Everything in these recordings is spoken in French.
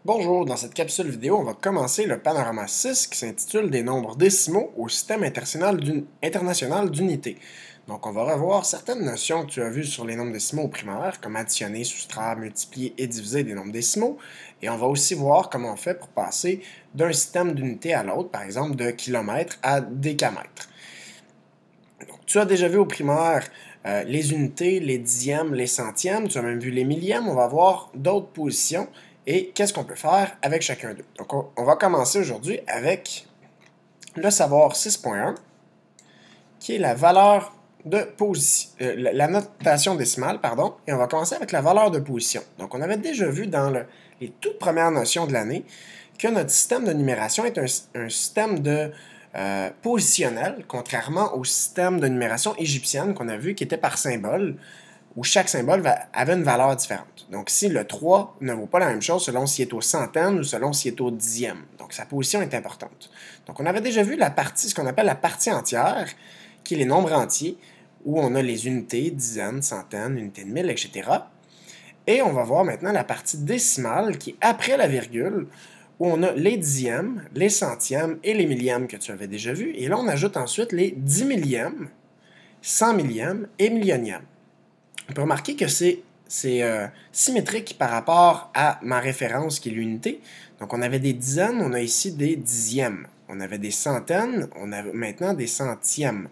Bonjour, dans cette capsule vidéo, on va commencer le panorama 6 qui s'intitule Des nombres décimaux au système international d'unités. Donc, on va revoir certaines notions que tu as vues sur les nombres décimaux au primaire, comme additionner, soustraire, multiplier et diviser des nombres décimaux. Et on va aussi voir comment on fait pour passer d'un système d'unités à l'autre, par exemple de kilomètres à décamètres. Donc, tu as déjà vu au primaire les unités, les dixièmes, les centièmes, tu as même vu les millièmes. On va voir d'autres positions. Et qu'est-ce qu'on peut faire avec chacun d'eux? Donc, on va commencer aujourd'hui avec le savoir 6.1, qui est la valeur de position, la notation décimale, pardon, et on va commencer avec la valeur de position. Donc, on avait déjà vu dans les toutes premières notions de l'année que notre système de numération est un système de positionnel, contrairement au système de numération égyptienne qu'on a vu qui était par symbole, où chaque symbole avait une valeur différente. Donc, si le 3 ne vaut pas la même chose selon s'il est aux centaines ou selon s'il est au dixième. Donc, sa position est importante. Donc, on avait déjà vu la partie, ce qu'on appelle la partie entière, qui est les nombres entiers, où on a les unités, dizaines, centaines, unités de mille, etc. Et on va voir maintenant la partie décimale, qui est après la virgule, où on a les dixièmes, les centièmes et les millièmes que tu avais déjà vus. Et là, on ajoute ensuite les 10 millièmes, 100 millièmes et millionièmes. On peut remarquer que c'est symétrique par rapport à ma référence qui est l'unité. Donc, on avait des dizaines, on a ici des dixièmes. On avait des centaines, on a maintenant des centièmes.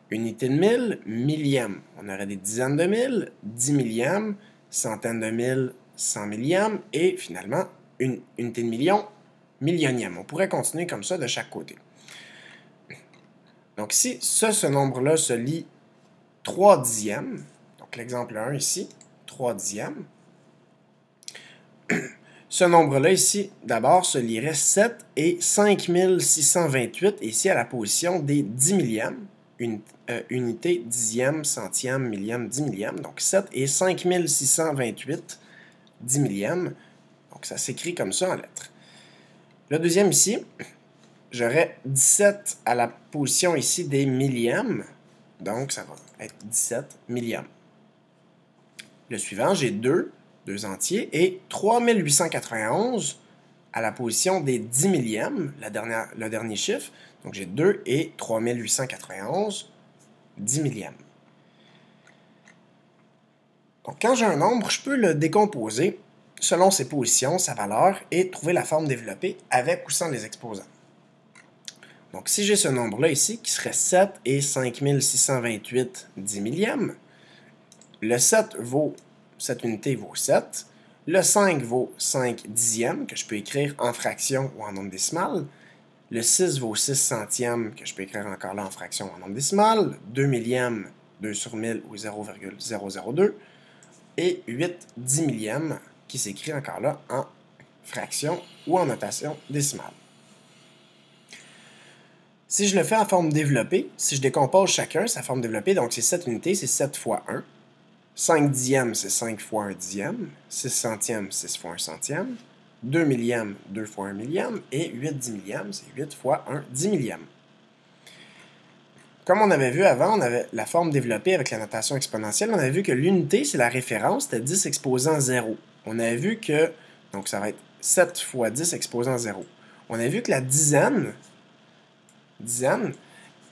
Unité de mille, millième. On aurait des dizaines de mille, 10 millièmes, centaines de mille, 100 millièmes, et finalement, une unité de million, millionième. On pourrait continuer comme ça de chaque côté. Donc, si ce nombre-là se lit 3 dixièmes, donc l'exemple 1 ici, 3 dixièmes. Ce nombre-là ici, d'abord, se lirait 7 et 5628, ici à la position des 10 millièmes, unité, dixième, centième, millième, 10 millièmes. Donc 7 et 5628, 10 millièmes. Donc ça s'écrit comme ça en lettres. Le deuxième ici, j'aurais 17 à la position ici des millièmes. Donc ça va être 17 millièmes. Le suivant, j'ai 2 entiers, et 3891 à la position des 10 millièmes, le dernier chiffre. Donc j'ai 2 et 3891, 10 millièmes. Donc quand j'ai un nombre, je peux le décomposer selon ses positions, sa valeur, et trouver la forme développée avec ou sans les exposants. Donc si j'ai ce nombre-là ici, qui serait 7 et 5628, 10 millièmes, le 7 vaut, cette unité vaut 7. Le 5 vaut 5 dixièmes, que je peux écrire en fraction ou en nombre décimal. Le 6 vaut 6 centièmes, que je peux écrire encore là en fraction ou en nombre décimal. 2 millièmes, 2 sur 1000 ou 0,002. Et 8 10 millièmes, qui s'écrit encore là en fraction ou en notation décimale. Si je le fais en forme développée, si je décompose chacun, sa forme développée, donc c'est 7 unités, c'est 7 fois 1. 5 dixièmes, c'est 5 fois 1 dixième. 6 centièmes, 6 fois 1 centième. 2 millièmes, 2 fois 1 millième. Et 8 10 millièmes, c'est 8 fois 1 10 millième. Comme on avait vu avant, on avait la forme développée avec la notation exponentielle. On avait vu que l'unité, c'est la référence, c'était 10 exposant 0. On avait vu que, donc ça va être 7 fois 10 exposant 0. On a vu que la dizaine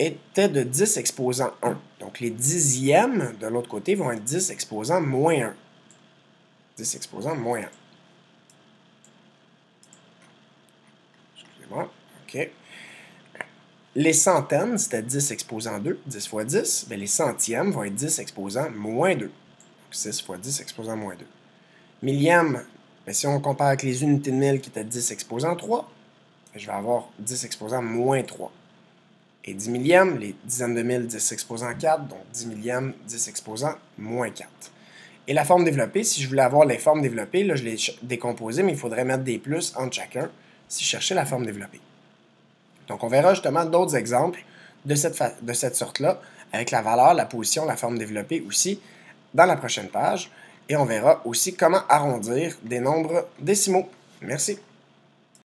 était de 10 exposant 1. Donc, les dixièmes, de l'autre côté, vont être 10 exposant moins 1. 10 exposant moins 1. Excusez-moi. OK. Les centaines, c'était 10 exposant 2. 10 fois 10. Bien, les centièmes vont être 10 exposant moins 2. Donc, 6 fois 10 exposant moins 2. Millièmes, bien, si on compare avec les unités de mille qui étaient 10 exposant 3, je vais avoir 10 exposant moins 3. Et 10 millièmes, les dizaines de mille, 10 exposant 4, donc 10 millièmes, 10 exposant moins 4. Et la forme développée, si je voulais avoir les formes développées, là je l'ai décomposé, mais il faudrait mettre des plus entre chacun si je cherchais la forme développée. Donc on verra justement d'autres exemples de cette sorte-là, avec la valeur, la position, la forme développée aussi, dans la prochaine page. Et on verra aussi comment arrondir des nombres décimaux. Merci.